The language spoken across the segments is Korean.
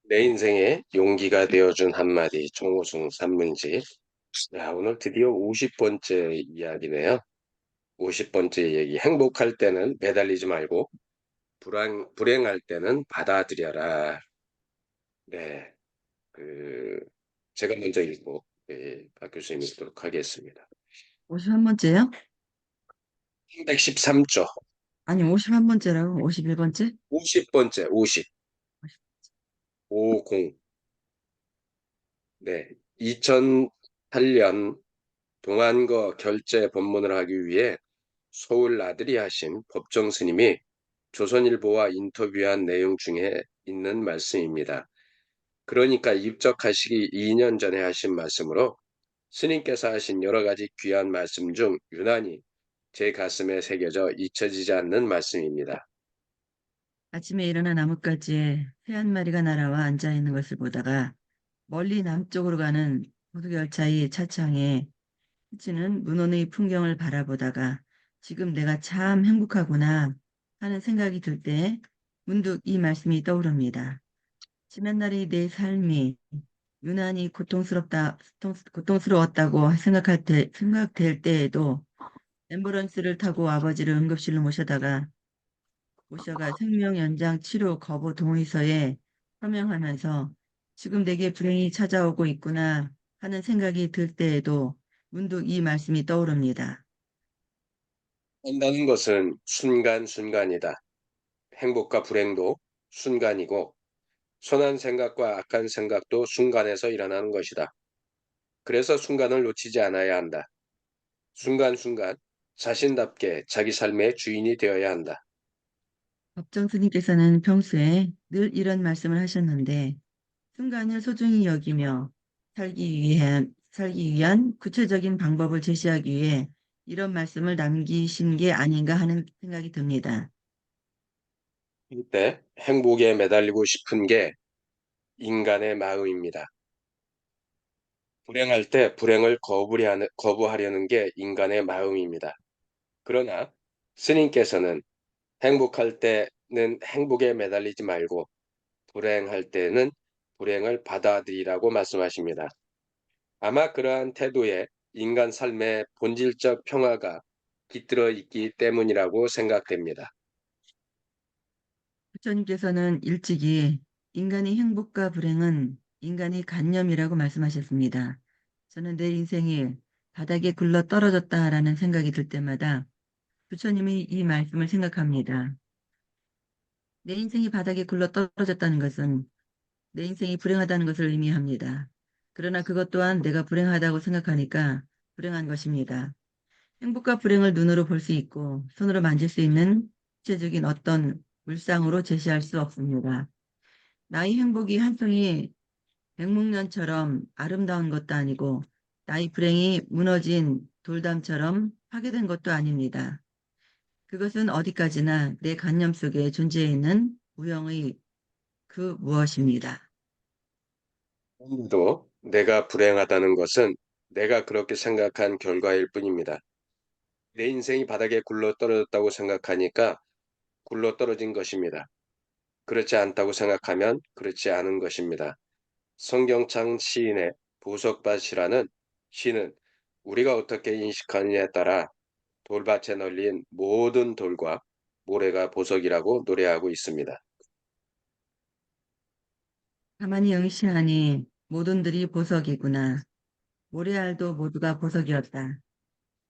내 인생에 용기가 되어준 한마디, 정호승 산문지. 야, 오늘 드디어 50번째 이야기네요. 50번째 얘기. 행복할 때는 매달리지 말고, 불행할 때는 받아들여라. 네, 그, 제가 먼저 읽고, 박 교수님 읽도록 하겠습니다. 51번째요? 313조, 아니, 51번째라고? 51번째? 50번째, 50, 50. 네, 2008년 동안거 결제 법문을 하기 위해 서울 나들이 하신 법정 스님이 조선일보와 인터뷰한 내용 중에 있는 말씀입니다. 그러니까 입적하시기 2년 전에 하신 말씀으로 스님께서 하신 여러 가지 귀한 말씀 중 유난히 제 가슴에 새겨져 잊혀지지 않는 말씀입니다. 아침에 일어나 나뭇가지에 새 한 마리가 날아와 앉아있는 것을 보다가 멀리 남쪽으로 가는 포도열차의 차창에 비치는 문헌의 풍경을 바라보다가 지금 내가 참 행복하구나 하는 생각이 들 때 문득 이 말씀이 떠오릅니다. 지난날의 내 삶이 유난히 고통스러웠다고 생각될 때에도 앰뷸런스를 타고 아버지를 응급실로 모셔가 생명연장 치료 거부 동의서에 서명하면서 지금 내게 불행이 찾아오고 있구나 하는 생각이 들 때에도 문득 이 말씀이 떠오릅니다. 산다는 것은 순간순간이다. 행복과 불행도 순간이고 선한 생각과 악한 생각도 순간에서 일어나는 것이다. 그래서 순간을 놓치지 않아야 한다. 순간순간 자신답게 자기 삶의 주인이 되어야 한다. 법정 스님께서는 평소에 늘 이런 말씀을 하셨는데 순간을 소중히 여기며 살기 위한 구체적인 방법을 제시하기 위해 이런 말씀을 남기신 게 아닌가 하는 생각이 듭니다. 이때 행복에 매달리고 싶은 게 인간의 마음입니다. 불행할 때 불행을 거부하려는 게 인간의 마음입니다. 그러나 스님께서는 행복할 때는 행복에 매달리지 말고 불행할 때는 불행을 받아들이라고 말씀하십니다. 아마 그러한 태도에 인간 삶의 본질적 평화가 깃들어 있기 때문이라고 생각됩니다. 부처님께서는 일찍이 인간의 행복과 불행은 인간의 관념이라고 말씀하셨습니다. 저는 내 인생이 바닥에 굴러 떨어졌다라는 생각이 들 때마다 부처님의 이 말씀을 생각합니다. 내 인생이 바닥에 굴러 떨어졌다는 것은 내 인생이 불행하다는 것을 의미합니다. 그러나 그것 또한 내가 불행하다고 생각하니까 불행한 것입니다. 행복과 불행을 눈으로 볼 수 있고 손으로 만질 수 있는 구체적인 어떤 물상으로 제시할 수 없습니다. 나의 행복이 한 송이 백목련처럼 아름다운 것도 아니고 나의 불행이 무너진 돌담처럼 파괴된 것도 아닙니다. 그것은 어디까지나 내 관념 속에 존재해 있는 우영의 그 무엇입니다. 오늘도 내가 불행하다는 것은 내가 그렇게 생각한 결과일 뿐입니다. 내 인생이 바닥에 굴러 떨어졌다고 생각하니까 굴러 떨어진 것입니다. 그렇지 않다고 생각하면 그렇지 않은 것입니다. 성경창 시인의 보석밭이라는 시는 우리가 어떻게 인식하느냐에 따라 돌밭에 널린 모든 돌과 모래가 보석이라고 노래하고 있습니다. 가만히 응시하니 모든들이 보석이구나. 모래알도 모두가 보석이었다.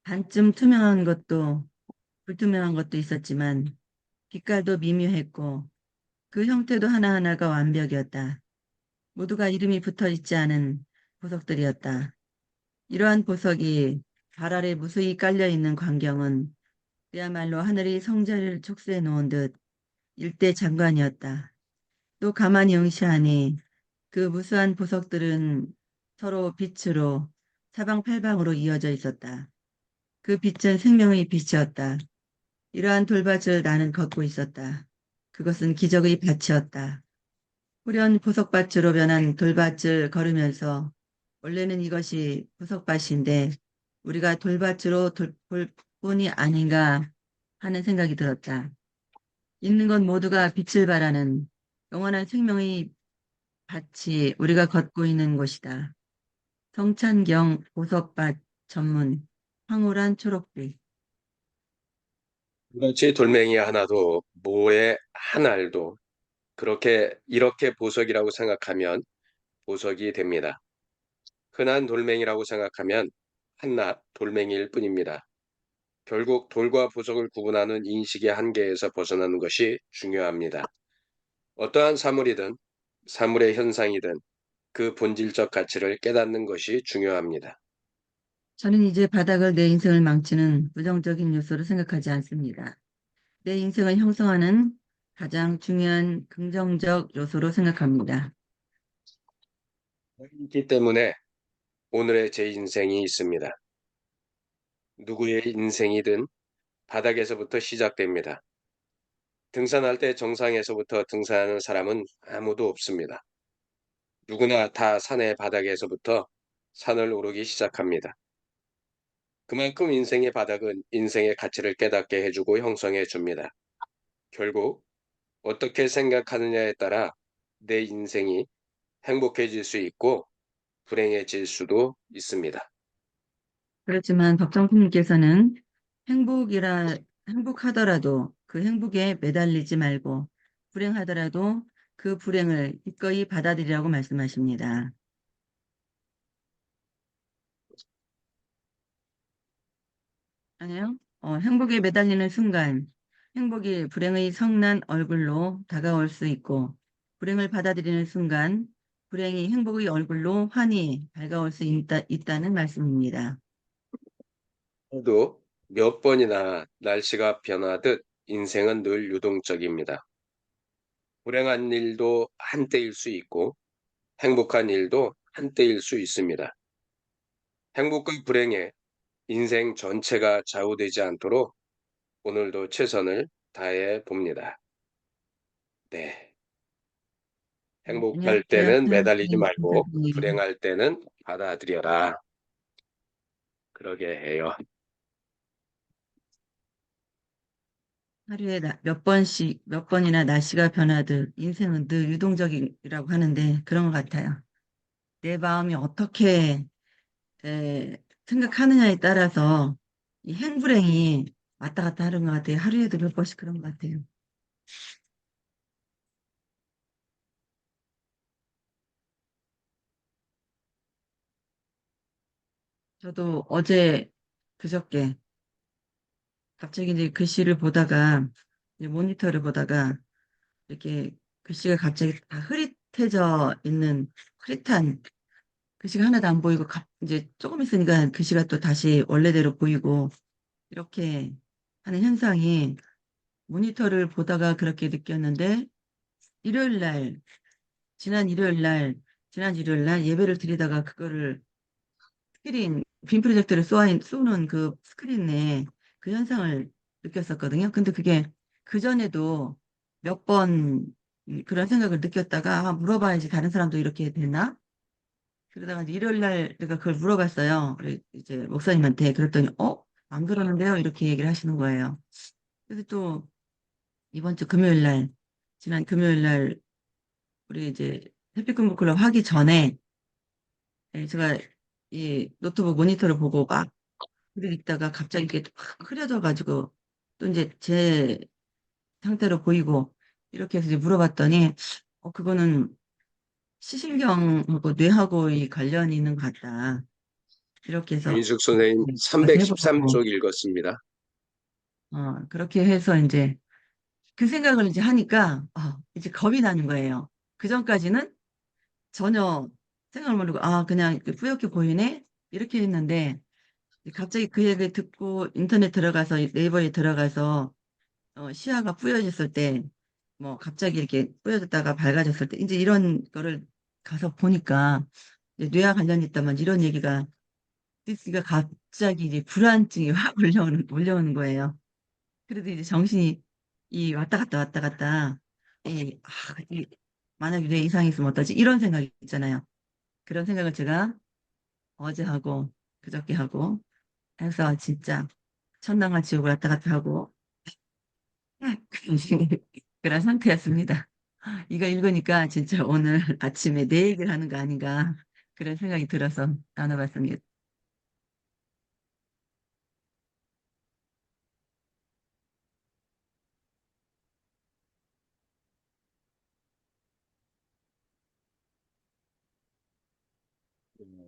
반쯤 투명한 것도 불투명한 것도 있었지만 빛깔도 미묘했고 그 형태도 하나하나가 완벽이었다. 모두가 이름이 붙어 있지 않은 보석들이었다. 이러한 보석이 발 아래 무수히 깔려 있는 광경은 그야말로 하늘이 성자를 촉수해 놓은 듯 일대장관이었다. 또 가만히 응시하니 그 무수한 보석들은 서로 빛으로 사방팔방으로 이어져 있었다. 그 빛은 생명의 빛이었다. 이러한 돌밭을 나는 걷고 있었다. 그것은 기적의 밭이었다. 후련 보석밭으로 변한 돌밭을 걸으면서 원래는 이것이 보석밭인데 우리가 돌밭으로 볼 뿐이 아닌가 하는 생각이 들었다. 있는 것 모두가 빛을 발하는 영원한 생명의 밭이 우리가 걷고 있는 곳이다. 성찬경 보석밭 전문 황홀한 초록빛. 그렇지 돌멩이 하나도 모에 한 알도 그렇게 이렇게 보석이라고 생각하면 보석이 됩니다. 흔한 돌멩이라고 생각하면 한낱 돌멩이일 뿐입니다. 결국 돌과 보석을 구분하는 인식의 한계에서 벗어나는 것이 중요합니다. 어떠한 사물이든 사물의 현상이든 그 본질적 가치를 깨닫는 것이 중요합니다. 저는 이제 바닥을 내 인생을 망치는 부정적인 요소로 생각하지 않습니다. 내 인생을 형성하는 가장 중요한 긍정적 요소로 생각합니다. 있기 때문에 오늘의 제 인생이 있습니다. 누구의 인생이든 바닥에서부터 시작됩니다. 등산할 때 정상에서부터 등산하는 사람은 아무도 없습니다. 누구나 다 산의 바닥에서부터 산을 오르기 시작합니다. 그만큼 인생의 바닥은 인생의 가치를 깨닫게 해주고 형성해 줍니다. 결국 어떻게 생각하느냐에 따라 내 인생이 행복해질 수 있고 불행해질 수도 있습니다. 그렇지만 법정님께서는 행복하더라도 그 행복에 매달리지 말고 불행하더라도 그 불행을 기꺼이 받아들이라고 말씀하십니다. 아니요? 행복에 매달리는 순간 행복이 불행의 성난 얼굴로 다가올 수 있고 불행을 받아들이는 순간 불행이 행복의 얼굴로 환히 밝아올 수 있다는 말씀입니다. 또 몇 번이나 날씨가 변하듯 인생은 늘 유동적입니다. 불행한 일도 한때일 수 있고 행복한 일도 한때일 수 있습니다. 행복과 불행에 인생 전체가 좌우되지 않도록 오늘도 최선을 다해 봅니다. 네. 행복할 안녕하세요. 때는 매달리지 말고 선생님. 불행할 때는 받아들여라. 그러게 해요. 하루에 몇 번씩, 몇 번이나 날씨가 변하듯 인생은 늘 유동적이라고 하는데 그런 것 같아요. 내 마음이 어떻게 생각하느냐에 따라서 이 행불행이 왔다 갔다 하는 것 같아요. 하루에도 몇 번씩 그런 것 같아요. 저도 어제 그저께 갑자기 이제 글씨를 보다가 이제 모니터를 보다가 이렇게 글씨가 갑자기 다 흐릿해져 있는 흐릿한 글씨가 하나도 안 보이고 이제 조금 있으니까 글씨가 또 다시 원래대로 보이고 이렇게 하는 현상이 모니터를 보다가 그렇게 느꼈는데 일요일 날 지난 일요일 날 지난 일요일 날 예배를 드리다가 그거를 빔 프로젝터를 쏘는 그 스크린에 그 현상을 느꼈었거든요. 근데 그게 그전에도 몇 번 그런 생각을 느꼈다가 물어봐야지 다른 사람도 이렇게 됐나? 그러다가 이제 일요일 날 내가 그걸 물어봤어요. 이제 목사님한테 그랬더니 안 그러는데요? 이렇게 얘기를 하시는 거예요. 그래서 또 이번 주 금요일 날 지난 금요일 날 우리 이제 해피꿈꾸 클럽 하기 전에 제가 이 노트북 모니터를 보고 막 글을 읽다가 갑자기 이게 확 흐려져가지고 또 이제 제 상태로 보이고 이렇게 해서 이제 물어봤더니 그거는 시신경하고 뇌하고의 관련이 있는 것 같다. 이렇게 해서 유인숙 선생님 가서 해보라고 313쪽 읽었습니다. 그렇게 해서 이제 그 생각을 이제 하니까 이제 겁이 나는 거예요. 그 전까지는 전혀 생각을 모르고 그냥 이렇게 뿌옇게 보이네 이렇게 했는데 갑자기 그 얘기를 듣고 인터넷 들어가서 네이버에 들어가서 시야가 뿌여졌을 때 뭐 갑자기 이렇게 뿌여졌다가 밝아졌을 때 이제 이런 거를 가서 보니까 이제 뇌와 관련이 있다면 이런 얘기가 있으니까 갑자기 이제 불안증이 확 올려오는 거예요. 그래도 이제 정신이 이 왔다 갔다 이 만약에 뇌 이상이 있으면 어떠지? 이런 생각이 있잖아요. 그런 생각을 제가 어제 하고 그저께 하고 해서 진짜 천당과 지옥을 왔다 갔다 하고 그런 상태였습니다. 이거 읽으니까 진짜 오늘 아침에 내 얘기를 하는 거 아닌가 그런 생각이 들어서 나눠봤습니다.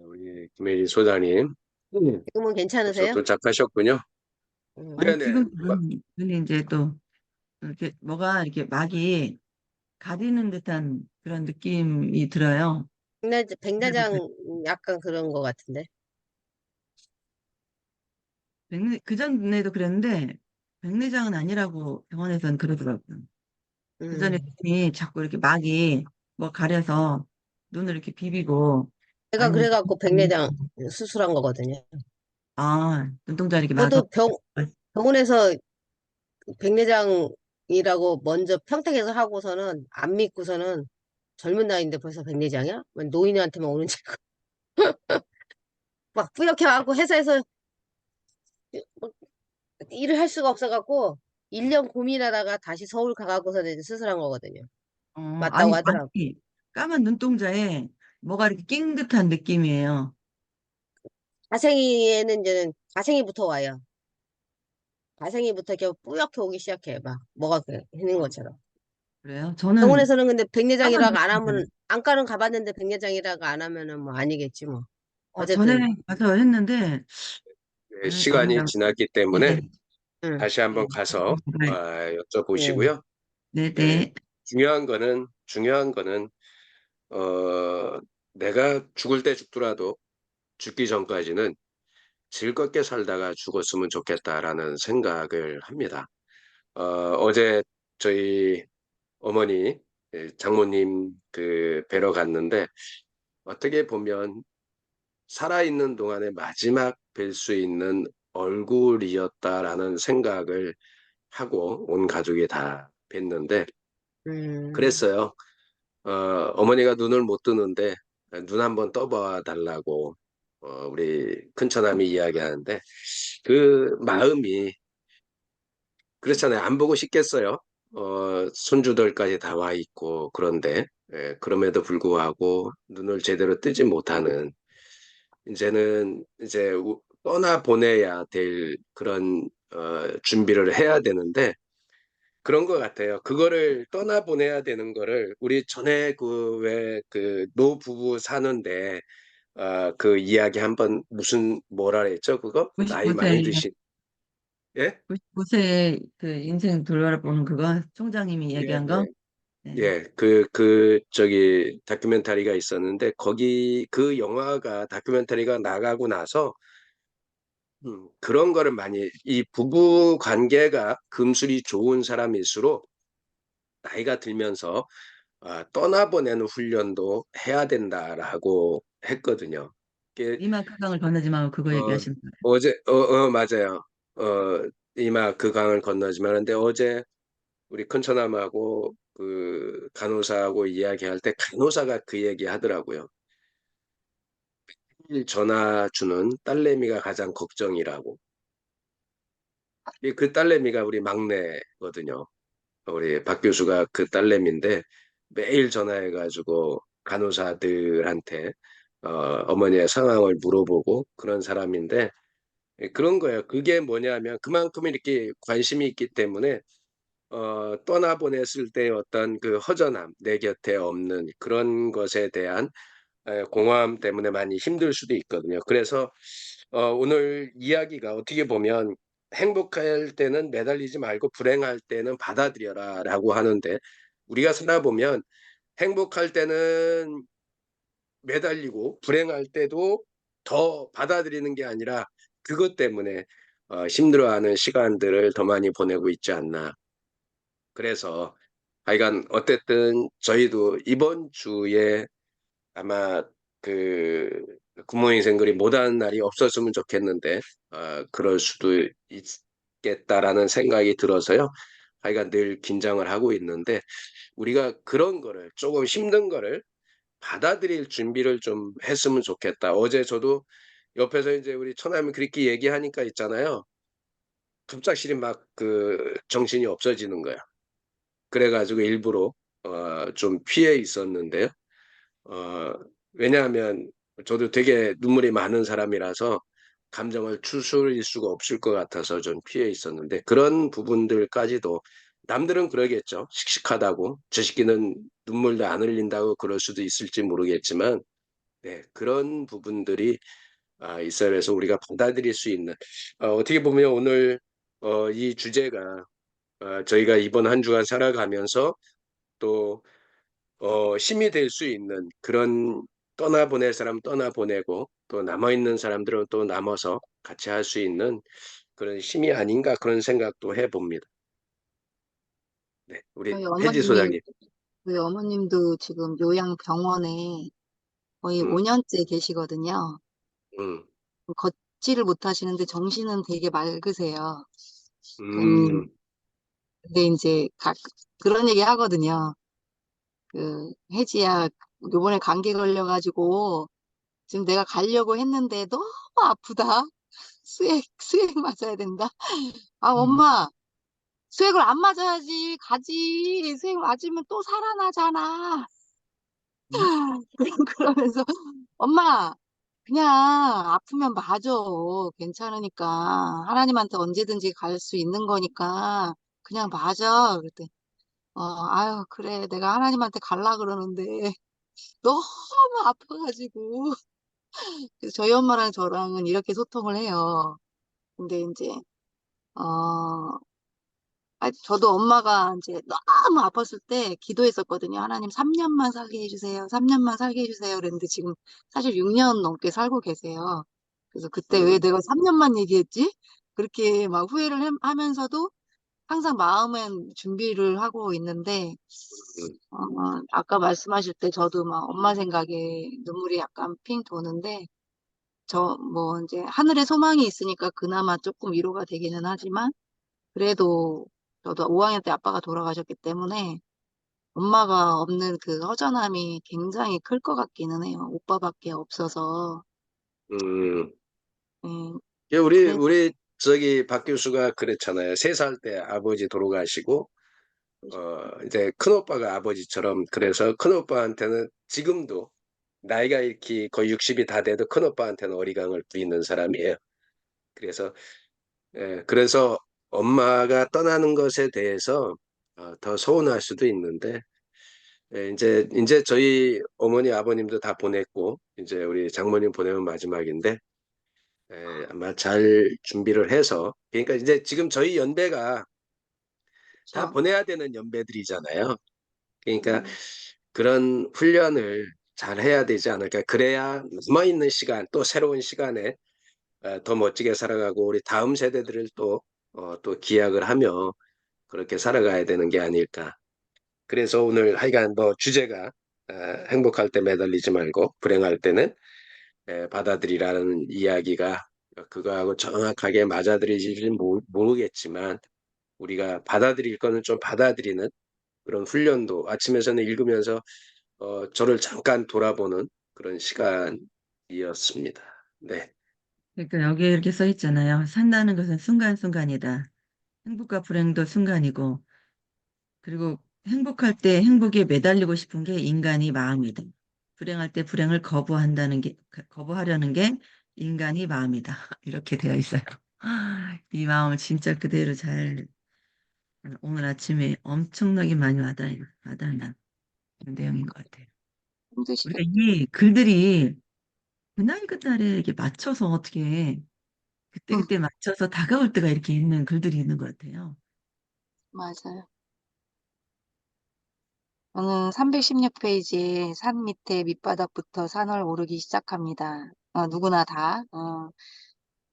우리 김혜리 소장님 지금은 벌써 괜찮으세요? 도착하셨군요. 음. 아니, 네네. 지금 눈이 이제 또 이렇게 뭐가 이렇게 막이 가리는 듯한 그런 느낌이 들어요. 그래도 백내장 약간 그런 것 같은데. 그 전에도 그랬는데 백내장은 아니라고 병원에서는 그러더라고요. 그 전에 음. 눈이 자꾸 이렇게 막이 뭐 가려서 눈을 이렇게 비비고 제가 아니면 그래갖고 백내장 수술한 거거든요. 눈동자 이렇게 막아 저도 병원에서 백내장이라고 먼저 평택에서 하고서는 안 믿고서는 젊은 나이인데 벌써 백내장이야? 왜 노인한테만 오는 줄 알고 막 뿌옇게 하고 회사에서 막 일을 할 수가 없어갖고 1년 고민하다가 다시 서울 가갖고서 이제 수술한 거거든요. 맞다고 아니 하더라고. 까만 눈동자에 뭐가 이렇게 낀 듯한 느낌이에요. 자생이에는 이제는 자생이부터 와요. 자생이부터 이렇게 뿌옇게 오기 시작해. 막 뭐가 있는 것처럼. 그래요? 저는 병원에서는 근데 까만 백내장이라고 안 하면 눈동자예요. 안과는 가봤는데 백내장이라고 안 하면은 뭐 아니겠지 뭐. 전에 어쨌든 가서 했는데 네, 시간이 아니라 지났기 예, 때문에 응. 다시 한번 가서 예. 여쭤보시고요. 예, 네네. 중요한 거는 어, 내가 죽을 때 죽더라도 죽기 전까지는 즐겁게 살다가 죽었으면 좋겠다라는 생각을 합니다. 어제 저희 어머니, 장모님 뵈러 갔는데 어떻게 보면 살아있는 동안에 마지막 뵐 수 있는 얼굴이었다라는 생각을 하고 온 가족이 다 뵀는데 음. 그랬어요. 어머니가 눈을 못 뜨는데 눈 한번 떠봐 달라고 우리 큰처남이 이야기하는데 그 마음이 그렇잖아요. 안 보고 싶겠어요. 손주들까지 다 와 있고 그런데 그럼에도 불구하고 눈을 제대로 뜨지 못하는 이제는 이제 떠나 보내야 될 그런 준비를 해야 되는데 그런 것 같아요. 그거를 떠나 보내야 되는 거를 우리 전에 그 왜 그 노부부 사는데 그 이야기 한번 무슨 뭐라 그랬죠? 그거 나이 95세, 많이 드신 예? 95세 그 인생 돌아보는 그거 총장님이 예, 얘기한 거? 예. 네. 예, 저기 다큐멘터리가 있었는데 거기 그 영화가 다큐멘터리가 나가고 나서 그런 거를 많이 이 부부 관계가 금술이 좋은 사람일수록 나이가 들면서 떠나보내는 훈련도 해야 된다라고 했거든요. 이게 니마 크강을 건너지 말고 그거 어, 얘기하시는 거예요. 어제 맞아요. 이마 그 강을 건너지만 근데 어제 우리 큰처남하고 그 간호사하고 이야기할 때 간호사가 그 얘기 하더라고요. 일 전화 주는 딸내미가 가장 걱정이라고. 그 딸내미가 우리 막내거든요. 우리 박 교수가 그 딸내미인데 매일 전화해가지고 간호사들한테 어머니의 상황을 물어보고 그런 사람인데 그런 거예요. 그게 뭐냐면 그만큼 이렇게 관심이 있기 때문에 떠나보냈을 때 어떤 그 허전함, 내 곁에 없는 그런 것에 대한 공허함 때문에 많이 힘들 수도 있거든요. 그래서 오늘 이야기가 어떻게 보면 행복할 때는 매달리지 말고 불행할 때는 받아들여라라고 하는데 우리가 살아보면 행복할 때는 매달리고 불행할 때도 더 받아들이는 게 아니라 그것 때문에 힘들어하는 시간들을 더 많이 보내고 있지 않나. 그래서 하여간 어쨌든 저희도 이번 주에 아마 그 구몬 생글이 못하는 날이 없었으면 좋겠는데 그럴 수도 있겠다라는 생각이 들어서요. 하여간 늘 긴장을 하고 있는데 우리가 그런 거를 조금 힘든 거를 받아들일 준비를 좀 했으면 좋겠다. 어제 저도 옆에서 이제 우리 처남이 그렇게 얘기하니까 있잖아요. 갑작스레 막 그 정신이 없어지는 거야. 그래가지고 일부러 좀 피해 있었는데요. 어, 왜냐하면 저도 되게 눈물이 많은 사람이라서 감정을 추스릴 수가 없을 것 같아서 좀 피해 있었는데 그런 부분들까지도 남들은 그러겠죠. 씩씩하다고. 저 새끼는 눈물도 안 흘린다고 그럴 수도 있을지 모르겠지만 네, 그런 부분들이 있어야 해서 우리가 받아들일 수 있는 어떻게 보면 오늘 이 주제가 저희가 이번 한 주간 살아가면서 또 힘이 될 수 있는 그런 떠나보낼 사람 떠나보내고 또 남아있는 사람들은 또 남아서 같이 할 수 있는 그런 힘이 아닌가 그런 생각도 해봅니다. 네, 우리 저희 혜지 어머님이, 소장님. 저희 어머님도 지금 요양병원에 거의 음, 5년째 계시거든요. 음, 걷지를 못하시는데 정신은 되게 맑으세요. 음, 근데 이제 그런 얘기 하거든요. 혜지야, 요번에 감기 걸려가지고 지금 내가 가려고 했는데 너무 아프다. 수액 맞아야 된다. 아, 음. 엄마, 수액을 안 맞아야지. 가지. 수액 맞으면 또 살아나잖아. 그러면서 엄마 그냥 아프면 맞아. 괜찮으니까 하나님한테 언제든지 갈 수 있는 거니까 그냥 맞아. 그랬더니 아유 그래 내가 하나님한테 갈라 그러는데 너무 아파가지고 그래서 저희 엄마랑 저랑은 이렇게 소통을 해요. 근데 이제 어 저도 엄마가 이제 너무 아팠을 때 기도했었거든요. 하나님 3년만 살게 해주세요. 3년만 살게 해주세요. 그랬는데 지금 사실 6년 넘게 살고 계세요. 그래서 그때 왜 음, 내가 3년만 얘기했지? 그렇게 막 후회를 하면서도 항상 마음엔 준비를 하고 있는데, 음, 아까 말씀하실 때 저도 막 엄마 생각에 눈물이 약간 핑 도는데, 뭐 이제 하늘에 소망이 있으니까 그나마 조금 위로가 되기는 하지만, 그래도 저도 5학년 때 아빠가 돌아가셨기 때문에 엄마가 없는 그 허전함이 굉장히 클 것 같기는 해요. 오빠밖에 없어서. 음. 예, 예, 우리 그래서 우리 저기 박 교수가 그랬잖아요. 3살 때 아버지 돌아가시고 이제 큰오빠가 아버지처럼 그래서 큰오빠한테는 지금도 나이가 이렇게 거의 60이 다 돼도 큰오빠한테는 어리광을 부리는 사람이에요. 그래서 그래서 엄마가 떠나는 것에 대해서 더 서운할 수도 있는데 이제 저희 어머니 아버님도 다 보냈고 이제 우리 장모님 보내면 마지막인데 아마 잘 준비를 해서 그러니까 이제 지금 저희 연배가 다 그렇죠. 보내야 되는 연배들이잖아요. 그러니까 음, 그런 훈련을 잘 해야 되지 않을까. 그래야 남아있는 시간, 또 새로운 시간에 더 멋지게 살아가고 우리 다음 세대들을 또 기약을 하며 그렇게 살아가야 되는 게 아닐까. 그래서 오늘 하여간 뭐 주제가 어, 행복할 때 매달리지 말고 불행할 때는 받아들이라는 이야기가 그거하고 정확하게 맞아들이지는 모르겠지만 우리가 받아들일 거는 좀 받아들이는 그런 훈련도 아침에 저는 읽으면서 저를 잠깐 돌아보는 그런 시간이었습니다. 네. 그러니까 여기에 이렇게 써 있잖아요. 산다는 것은 순간순간이다. 행복과 불행도 순간이고, 그리고 행복할 때 행복에 매달리고 싶은 게 인간이 마음이다. 불행할 때 불행을 거부하려는 게 인간이 마음이다. 이렇게 되어 있어요. 이 마음을 진짜 그대로 잘 오늘 아침에 엄청나게 많이 와닿는 그런 내용인 것 같아요. 우리가 힘드시겠다. 이 글들이 그날 그날에 맞춰서 어떻게 응, 그때그때 맞춰서 다가올 때가 이렇게 있는 글들이 있는 것 같아요. 맞아요. 저는 316페이지에 산 밑에 밑바닥부터 산을 오르기 시작합니다. 누구나 다.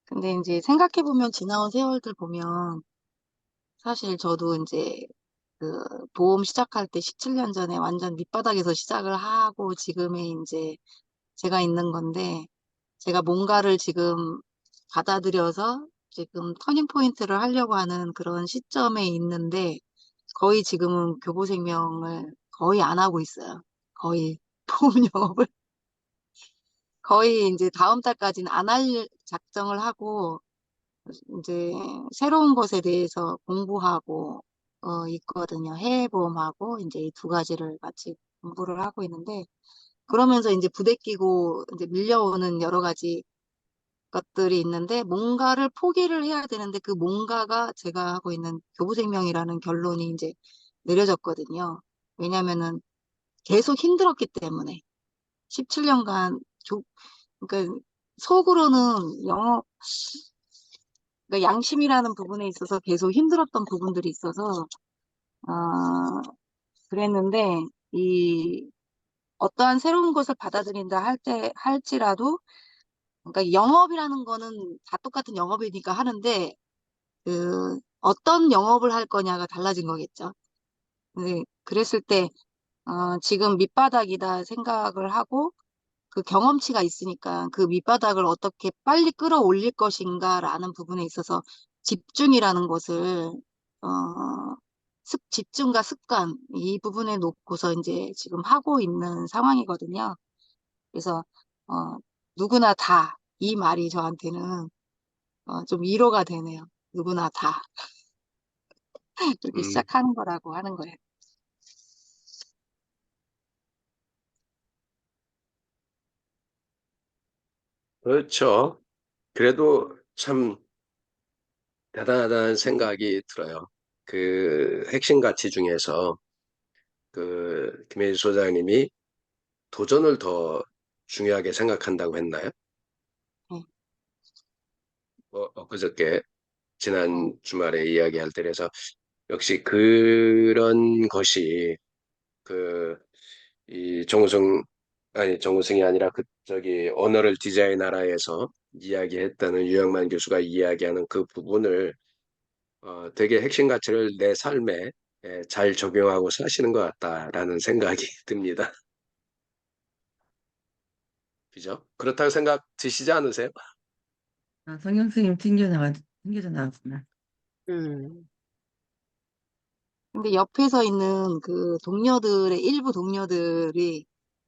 근데 이제 생각해보면 지나온 세월들 보면 사실 저도 이제 그 보험 시작할 때 17년 전에 완전 밑바닥에서 시작을 하고 지금의 이제 제가 있는 건데 제가 뭔가를 지금 받아들여서 지금 터닝 포인트를 하려고 하는 그런 시점에 있는데 거의 지금은 교보생명을 거의 안 하고 있어요. 거의 보험 영업을 거의 이제 다음 달까지는 안 할 작정을 하고 이제 새로운 것에 대해서 공부하고 있거든요. 해외보험하고 이제 이 두 가지를 같이 공부를 하고 있는데, 그러면서 이제 부대끼고 이제 밀려오는 여러 가지 것들이 있는데, 뭔가를 포기를 해야 되는데, 그 뭔가가 제가 하고 있는 교부생명이라는 결론이 이제 내려졌거든요. 왜냐면은 계속 힘들었기 때문에. 17년간, 그러니까 속으로는 그러니까 양심이라는 부분에 있어서 계속 힘들었던 부분들이 있어서, 어, 그랬는데, 이, 어떠한 새로운 것을 받아들인다 할지라도, 그러니까 영업이라는 거는 다 똑같은 영업이니까 하는데, 어떤 영업을 할 거냐가 달라진 거겠죠. 네, 그랬을 때, 지금 밑바닥이다 생각을 하고, 그 경험치가 있으니까 그 밑바닥을 어떻게 빨리 끌어올릴 것인가라는 부분에 있어서 집중이라는 것을, 어, 집중과 습관, 이 부분에 놓고서 이제 지금 하고 있는 상황이거든요. 그래서, 어, 누구나 다, 이 말이 저한테는, 좀 위로가 되네요. 누구나 다. 그렇게 음, 시작하는 거라고 하는 거예요. 그렇죠. 그래도 참 대단하다는 생각이 들어요. 그 핵심 가치 중에서 그 김혜지 소장님이 도전을 더 중요하게 생각한다고 했나요? 네, 엊그저께 지난 주말에 이야기할 때에서 역시 그런 것이 그 이 정우성 아니 정우성이 아니라 그 저기 언어를 디자인하라에서 이야기했다는 유영만 교수가 이야기하는 그 부분을 되게 핵심 가치를 내 삶에 잘 적용하고 사시는 것 같다라는 생각이 듭니다. 그죠? 그렇다고 생각 드시지 않으세요? 성경 선생님 튕겨져 나왔구나. 음. 근데 옆에 서 있는 그 동료들의 일부 동료들이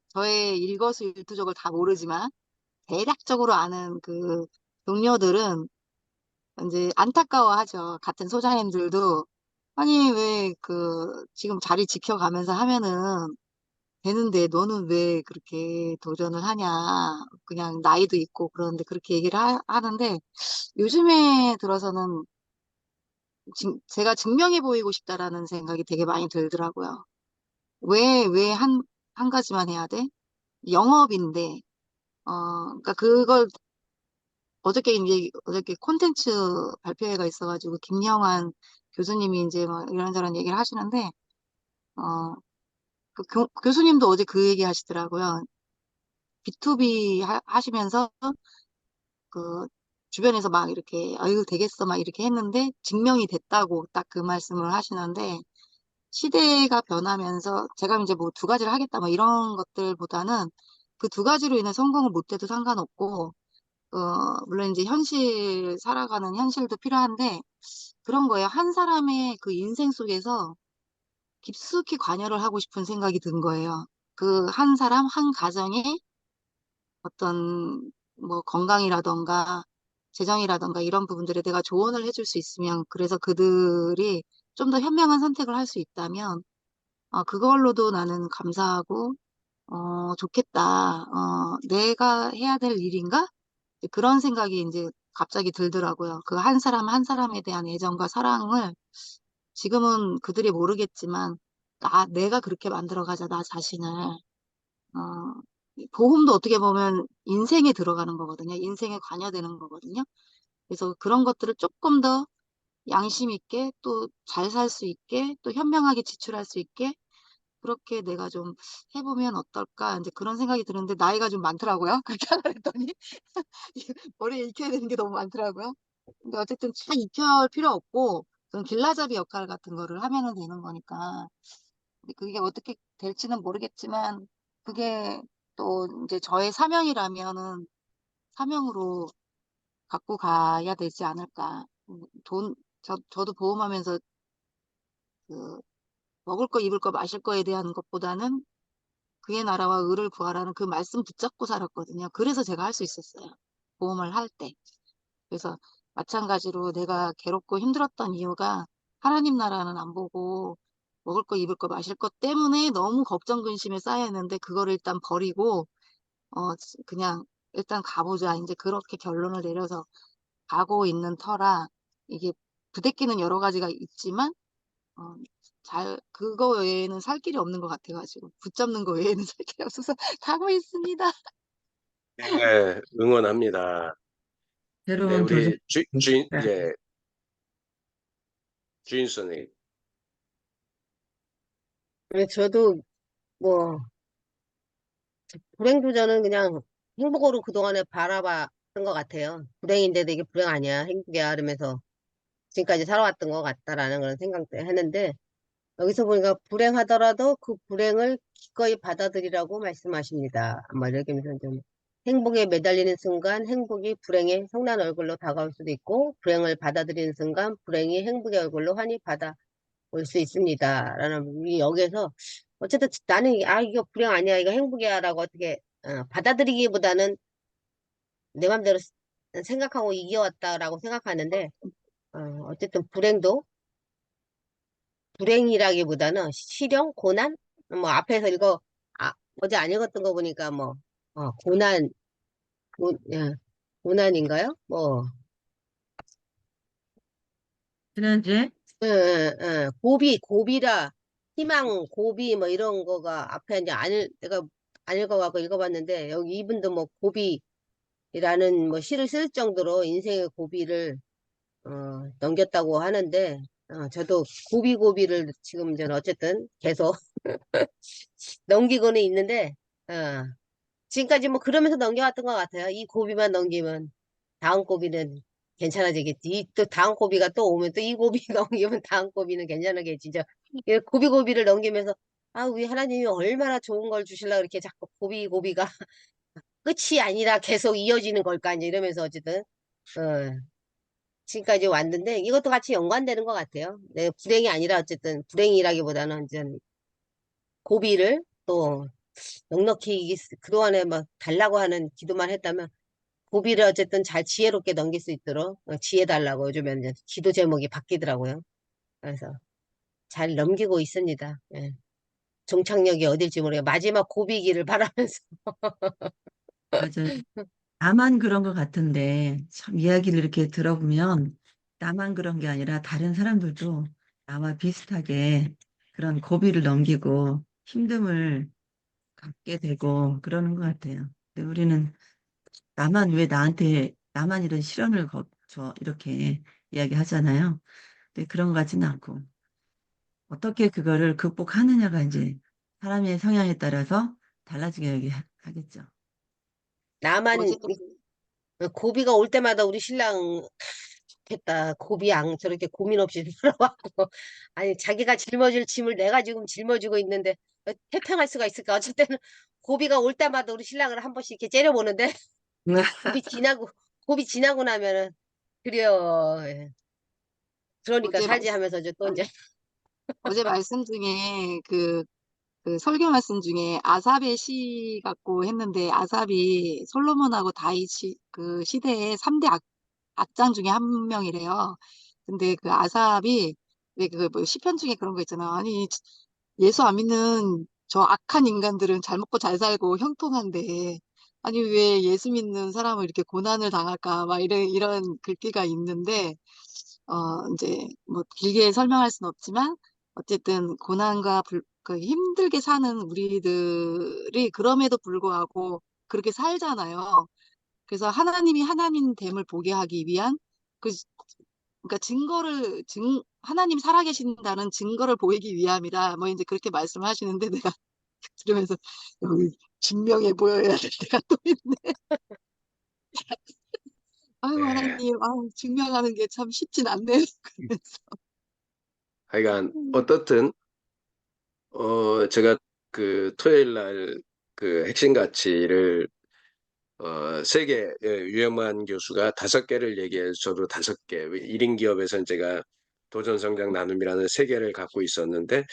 저의 일거수일투족을 다 모르지만 대략적으로 아는 그 동료들은 이제 안타까워하죠. 같은 소장님들도 아니 왜 그 지금 자리 지켜가면서 하면은 되는데 너는 왜 그렇게 도전을 하냐. 그냥 나이도 있고 그런데 그렇게 얘기를 하는데 요즘에 들어서는 제가 증명해 보이고 싶다라는 생각이 되게 많이 들더라고요. 왜 한 가지만 해야 돼? 영업인데, 그러니까 그걸 어저께 콘텐츠 발표회가 있어가지고 김영환 교수님이 이제 막 이런저런 얘기를 하시는데, 어, 그 교수님도 어제 그 얘기 하시더라고요. B2B 하시면서 그 주변에서 막 이렇게, 아유, 되겠어, 막 이렇게 했는데, 증명이 됐다고 딱 그 말씀을 하시는데, 시대가 변하면서 제가 이제 뭐 두 가지를 하겠다, 뭐 이런 것들보다는 그 두 가지로 인해 성공을 못해도 상관없고, 물론 이제 살아가는 현실도 필요한데, 그런 거예요. 한 사람의 그 인생 속에서 깊숙이 관여를 하고 싶은 생각이 든 거예요. 그 한 사람, 한 가정에 어떤 뭐 건강이라던가 재정이라던가 이런 부분들에 내가 조언을 해줄 수 있으면, 그래서 그들이 좀 더 현명한 선택을 할 수 있다면, 그걸로도 나는 감사하고, 좋겠다. 내가 해야 될 일인가? 그런 생각이 이제 갑자기 들더라고요. 그 한 사람 한 사람에 대한 애정과 사랑을 지금은 그들이 모르겠지만, 내가 그렇게 만들어가자, 나 자신을. 보험도 어떻게 보면 인생에 들어가는 거거든요. 인생에 관여되는 거거든요. 그래서 그런 것들을 조금 더 양심 있게 또 잘 살 수 있게 또 현명하게 지출할 수 있게 그렇게 내가 좀 해보면 어떨까 이제 그런 생각이 드는데 나이가 좀 많더라고요. 그렇게 하라 했더니 머리에 익혀야 되는 게 너무 많더라고요. 근데 어쨌든 다 익혀할 필요 없고 그런 길라잡이 역할 같은 거를 하면은 되는 거니까. 근데 그게 어떻게 될지는 모르겠지만 그게 또 이제 저의 사명이라면은 사명으로 갖고 가야 되지 않을까. 저도 보험하면서 그 먹을 거, 입을 거, 마실 거에 대한 것보다는 그의 나라와 의를 구하라는 그 말씀 붙잡고 살았거든요. 그래서 제가 할 수 있었어요. 보험을 할 때. 그래서 마찬가지로 내가 괴롭고 힘들었던 이유가 하나님 나라는 안 보고 먹을 거, 입을 거, 마실 것 때문에 너무 걱정, 근심에 쌓였는데 그거를 일단 버리고 그냥 일단 가보자. 이제 그렇게 결론을 내려서 가고 있는 터라 이게 부대끼는 여러 가지가 있지만 어, 그거 외에는 살 길이 없는 것 같아가지고 붙잡는 거 외에는 살 길이 없어서 가고 있습니다. 네, 응원합니다. 네, 새로운 도전. 우리 예, 주인선님. 저도 뭐 불행주저는 그냥 행복으로 그동안에 바라봤던 것 같아요. 불행인데도 이게 불행 아니야, 행복이야, 이러면서 지금까지 살아왔던 것 같다라는 그런 생각도 했는데, 여기서 보니까 불행하더라도 그 불행을 기꺼이 받아들이라고 말씀하십니다. 아마 이렇게 하면서 좀 행복에 매달리는 순간 행복이 불행의 성난 얼굴로 다가올 수도 있고, 불행을 받아들이는 순간 불행이 행복의 얼굴로 환히 받아올 수 있습니다. 라는 여기에서 어쨌든 나는 이거 불행 아니야, 이거 행복이야 라고 어떻게 받아들이기보다는 내 맘대로 생각하고 이겨왔다라고 생각하는데, 어쨌든 불행이라기보다는 시련, 고난, 뭐 앞에서 어제 안 읽었던 거 보니까 뭐 고난, 예, 고난인가요? 뭐 지난주에 고비라 희망, 고비 뭐 이런 거가 앞에 이제 내가 안 읽어가고 읽어봤는데 여기 이분도 뭐 고비라는 뭐 시를 쓸 정도로 인생의 고비를 넘겼다고 하는데 저도 고비를 지금 저는 어쨌든 계속 넘기고는 있는데 어, 지금까지 뭐 그러면서 넘겨왔던 것 같아요. 이 고비만 넘기면 다음 고비는 괜찮아지겠지. 또 다음 고비가 또 오면 또 이 고비 넘기면 다음 고비는 괜찮아지겠지. 이 고비를 넘기면서 우리 하나님이 얼마나 좋은 걸 주실라 그렇게 자꾸 고비가 끝이 아니라 계속 이어지는 걸까 이제 이러면서 어쨌든 어, 지금까지 왔는데 이것도 같이 연관되는 것 같아요. 네, 불행이 아니라 어쨌든 불행이라기보다는 이제 고비를 또 넉넉히 그동안에 막 달라고 하는 기도만 했다면 고비를 어쨌든 잘 지혜롭게 넘길 수 있도록 지혜 달라고 요즘에는 이제 기도 제목이 바뀌더라고요. 그래서 잘 넘기고 있습니다. 예. 종착역이 어딜지 모르게 마지막 고비기를 바라면서 맞아요. 나만 그런 것 같은데 참 이야기를 이렇게 들어보면 나만 그런 게 아니라 다른 사람들도 나와 비슷하게 그런 고비를 넘기고 힘듦을 갖게 되고 그러는 것 같아요. 근데 우리는 나만 왜 나만 이런 시련을 거쳐 이렇게 이야기하잖아요. 근데 그런 것 같지는 않고 어떻게 그거를 극복하느냐가 이제 사람의 성향에 따라서 달라지게 하겠죠. 나만 어제도 고비가 올 때마다 우리 신랑 좋겠다. 저렇게 고민 없이 살아왔고 아니 자기가 짊어질 짐을 내가 지금 짊어지고 있는데 태평할 수가 있을까? 어쨌든 고비가 올 때마다 우리 신랑을 한 번씩 이렇게 째려보는데 고비 지나고 고비 지나고 나면은 그래요. 예. 그러니까 어제 살지 말씀 하면서 이제 또 이제 어제 말씀 중에 그 설교 말씀 중에 아삽의 시 갖고 했는데 아삽이 솔로몬하고 다윗 그 시대의 3대 악장 중에 한 명이래요. 근데 그 아삽이 왜 그 뭐 시편 중에 그런 거 있잖아. 아니 예수 안 믿는 저 악한 인간들은 잘 먹고 잘 살고 형통한데 아니 왜 예수 믿는 사람을 이렇게 고난을 당할까 막 이런 글귀가 있는데 이제 뭐 길게 설명할 수는 없지만 어쨌든 고난과 그 힘들게 사는 우리들이 그럼에도 불구하고 그렇게 살잖아요. 그래서 하나님이 하나님됨을 보게 하기 위한 그 그러니까 하나님 살아계신다는 증거를 보이기 위함이다. 뭐 이제 그렇게 말씀하시는데 내가 들으면서 여기 증명해 보여야 될 때가 또 있네. 아유 예, 하나님, 증명하는 게 참 쉽진 않네요. 그러면서. 하여간 어떻든 제가 그 토요일 날 그 핵심 가치를 세계 유영만 교수가 5개를 얘기해서 저도 5개 1인 기업에서는 제가 도전 성장 나눔이라는 3개를 갖고 있었는데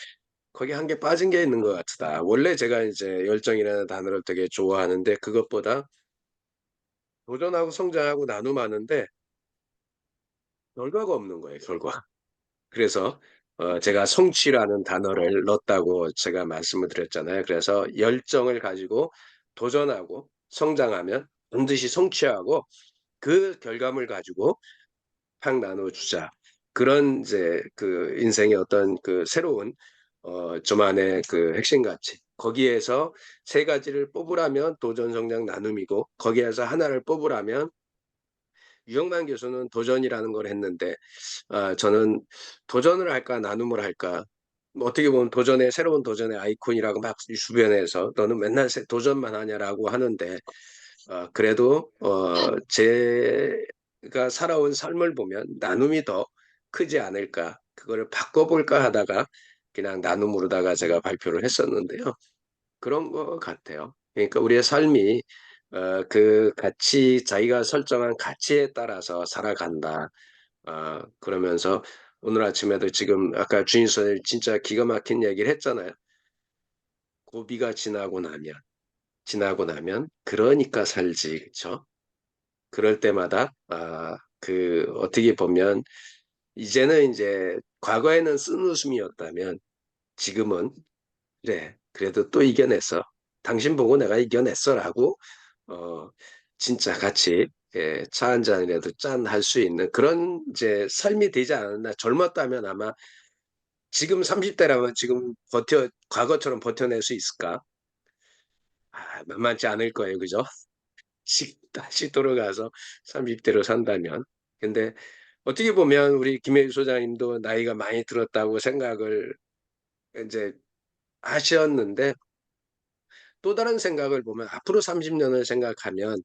거기 한 개 빠진 게 있는 것 같다. 원래 제가 이제 열정이라는 단어를 되게 좋아하는데 그것보다 도전하고 성장하고 나눔하는데 결과가 없는 거예요. 결과. 그래서 제가 성취라는 단어를 넣었다고 제가 말씀을 드렸잖아요. 그래서 열정을 가지고 도전하고 성장하면 반드시 성취하고 그 결과물 가지고 팍 나눠주자. 그런 이제 그 인생의 어떤 그 새로운 저만의 그 핵심 가치. 거기에서 세 가지를 뽑으라면 도전, 성장, 나눔이고 거기에서 하나를 뽑으라면 유영만 교수는 도전이라는 걸 했는데 저는 도전을 할까 나눔을 할까 뭐 어떻게 보면 도전의 새로운 도전의 아이콘이라고 막 주변에서 너는 맨날 도전만 하냐라고 하는데 그래도 제가 살아온 삶을 보면 나눔이 더 크지 않을까 그거를 바꿔볼까 하다가 그냥 나눔으로다가 제가 발표를 했었는데요. 그런 것 같아요. 그러니까 우리의 삶이 그 가치 자기가 설정한 가치에 따라서 살아간다. 그러면서 오늘 아침에도 지금 아까 주인 선생님 진짜 기가 막힌 얘기를 했잖아요. 고비가 지나고 나면 그러니까 살지, 그렇죠? 그럴 때마다 그 어떻게 보면 이제는 이제 과거에는 쓴웃음이었다면 지금은 그래 그래도 또 이겨냈어. 당신 보고 내가 이겨냈어라고 어 진짜 같이 차 한 잔이라도 짠 할 수 있는 그런 이제 삶이 되지 않았나. 젊었다면 아마 지금 30대라면 지금 과거처럼 버텨낼 수 있을까? 만만치 않을 거예요. 그죠? 다시 돌아가서 30대로 산다면. 근데 어떻게 보면 우리 김혜주 소장님도 나이가 많이 들었다고 생각을 이제 하셨는데 또 다른 생각을 보면 앞으로 30년을 생각하면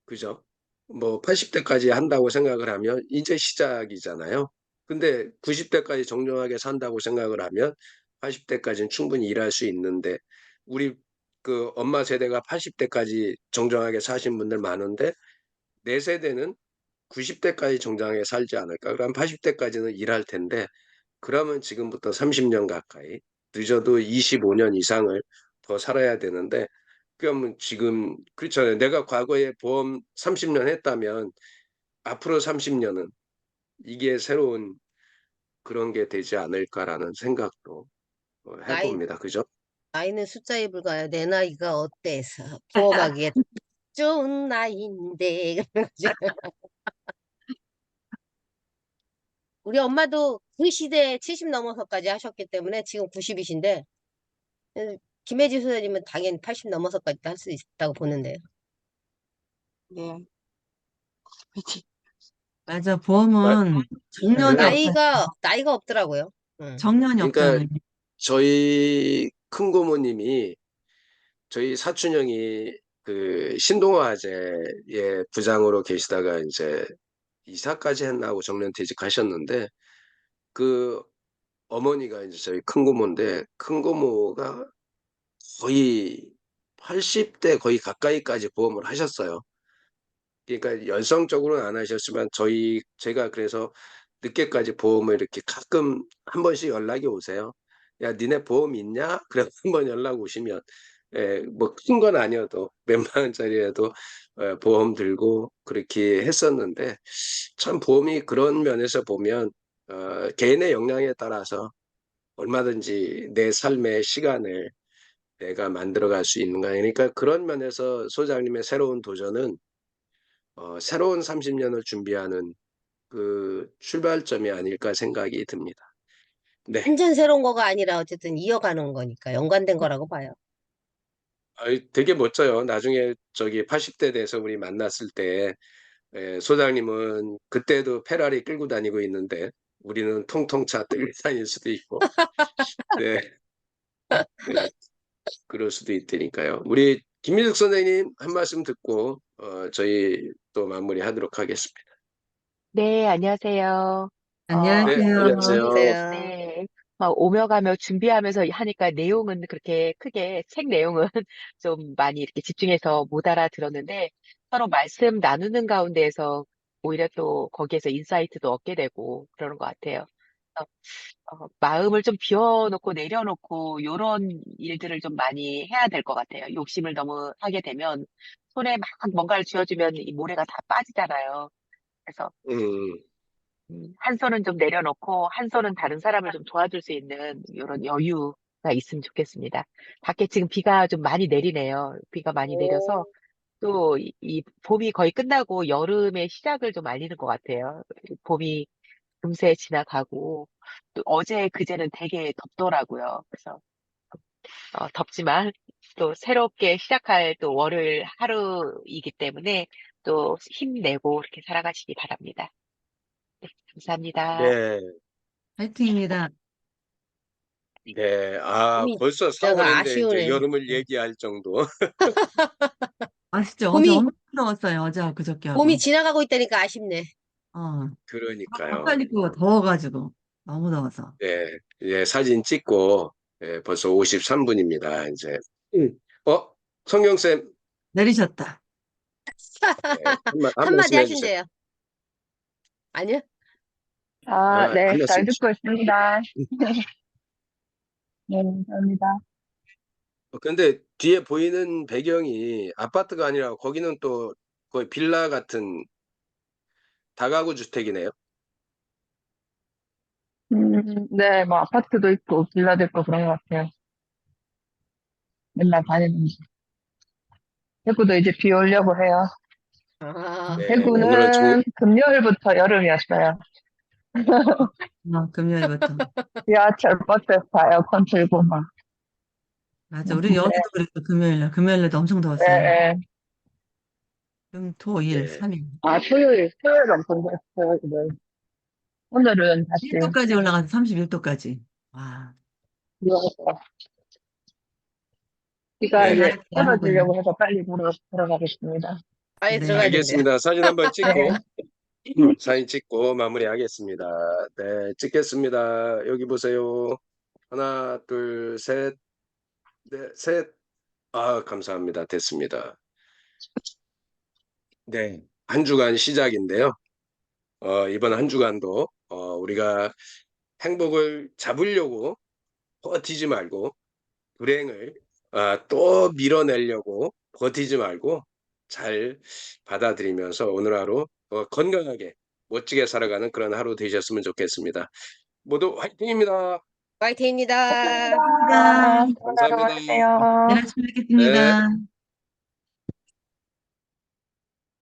그죠? 뭐 80대까지 한다고 생각을 하면 이제 시작이잖아요. 근데 90대까지 정정하게 산다고 생각을 하면 80대까지는 충분히 일할 수 있는데 우리 그 엄마 세대가 80대까지 정정하게 사신 분들 많은데 내 세대는 90대까지 정정하게 살지 않을까? 그럼 80대까지는 일할 텐데 그러면 지금부터 30년 가까이 늦어도 25년 이상을 더 살아야 되는데 그러면 지금 그렇잖아요. 내가 과거에 보험 30년 했다면 앞으로 30년은 이게 새로운 그런 게 되지 않을까라는 생각도 나이, 해봅니다. 그죠? 나이는 숫자에 불과해요. 내 나이가 어때서 부어가기에 좋은 나이인데. 그런 거지. 우리 엄마도 그 시대에 70 넘어서까지 하셨기 때문에 지금 90이신데 김혜지 소장님은 당연히 80 넘어서까지도 할 수 있다고 보는데요. 네. 그치. 맞아. 아, 보험은 정년이 내가 없다. 나이가 없더라고요. 응. 정년이 그러니까 없잖아요. 저희 큰 고모님이 저희 사촌형이 그 신동아화재의 부장으로 계시다가 이제 이사까지 했나고 정년퇴직하셨는데 그 어머니가 이제 저희 큰 고모인데 큰 고모가 거의 80대 거의 가까이까지 보험을 하셨어요. 그러니까 열성적으로는 안 하셨지만 제가 그래서 늦게까지 보험을 이렇게 가끔 한 번씩 연락이 오세요. 야, 니네 보험 있냐? 그래 한번 연락 오시면 뭐 큰 건 아니어도 몇만 원짜리라도 보험 들고 그렇게 했었는데 참 보험이 그런 면에서 보면 개인의 역량에 따라서 얼마든지 내 삶의 시간을 내가 만들어갈 수 있는 거야. 그러니까 그런 면에서 소장님의 새로운 도전은 새로운 30년을 준비하는 그 출발점이 아닐까 생각이 듭니다. 네, 완전 새로운 거가 아니라 어쨌든 이어가는 거니까 연관된 거라고 봐요. 되게 멋져요. 나중에 저기 80대 돼서 우리 만났을 때 소장님은 그때도 페라리 끌고 다니고 있는데 우리는 통통차 끌고 다닐 수도 있고, 네, 네, 그럴 수도 있으니까요. 우리 김민숙 선생님 한 말씀 듣고 저희 또 마무리하도록 하겠습니다. 네, 안녕하세요. 네, 안녕하세요. 안녕하세요. 안녕하세요. 네, 막 오며 가며 준비하면서 하니까 내용은 그렇게 크게, 책 내용은 좀 많이 이렇게 집중해서 못 알아들었는데 서로 말씀 나누는 가운데에서 오히려 또 거기에서 인사이트도 얻게 되고 그러는 것 같아요. 마음을 좀 비워놓고 내려놓고 요런 일들을 좀 많이 해야 될 것 같아요. 욕심을 너무 하게 되면 손에 막 뭔가를 쥐어주면 이 모래가 다 빠지잖아요. 그래서 음, 한 손은 좀 내려놓고 한 손은 다른 사람을 좀 도와줄 수 있는 이런 여유가 있으면 좋겠습니다. 밖에 지금 비가 좀 많이 내리네요. 비가 많이 내려서 오, 또 이 봄이 거의 끝나고 여름의 시작을 좀 알리는 것 같아요. 봄이 금세 지나가고 또 어제 그제는 되게 덥더라고요. 그래서 덥지만 또 새롭게 시작할 또 월요일 하루이기 때문에 또 힘내고 이렇게 살아가시기 바랍니다. 네, 감사합니다. 네, 화이팅입니다. 네. 봄이 벌써 지나가 4월인데 이제 아쉬우네. 여름을 얘기할 정도. 아시죠? 어제 봄이, 엄청 더웠어요. 어제하고 봄이 그저께하고. 지나가고 있다니까 아쉽네. 어, 그러니까요. 헛갈리고 더워가지고. 너무 더워서. 네, 예, 사진 찍고 벌써 53분입니다. 이제 성경쌤 내리셨다. 한 한마디 말씀 해주세요. 하신대요. 아니요? 네, 한 말씀 잘 해주세요. 듣고 있습니다. 네, 감사합니다. 근데 뒤에 보이는 배경이 아파트가 아니라 거기는 또 거의 빌라 같은 다가구 주택이네요. 네, 뭐 아파트도 있고 빌라도 있고 그런 것 같아요. 맨날 다니면서. 대구도 이제 비 오려고 해요. 아, 네, 오늘은 대구는 금요일부터 여름이었어요. 금요일부터. 지하철 버스에서 에어컨 틀고 막. 맞아. 우리 네, 여기도 그랬어. 금요일날도 엄청 네, 더웠어요. 네. 금, 토, 일, 네, 3일. 토요일 엄청 더웠어요, 오늘. 오늘은 다시 1도까지 올라가서 31도까지. 와. 비 와서 비가 네, 이제 잘했어요, 한국은. 떨어지려고 해서 빨리 들어가겠습니다. 빨리 네. 들어가야 된대요. 알겠습니다. 사진 한번 찍고 네. 사진 찍고 마무리하겠습니다. 네, 찍겠습니다. 여기 보세요. 하나, 둘, 셋, 넷, 셋. 감사합니다. 됐습니다. 네, 한 주간 시작인데요. 이번 한 주간도 우리가 행복을 잡으려고 버티지 말고 불행을 또 밀어내려고 버티지 말고 잘 받아들이면서 오늘 하루 건강하게 멋지게 살아가는 그런 하루 되셨으면 좋겠습니다. 모두 화이팅입니다. 화이팅입니다. 감사합니다. 감사합니다. 좋은 하루 감사합니다. 보내세요. 내일 아침에 네. 뵙겠습니다.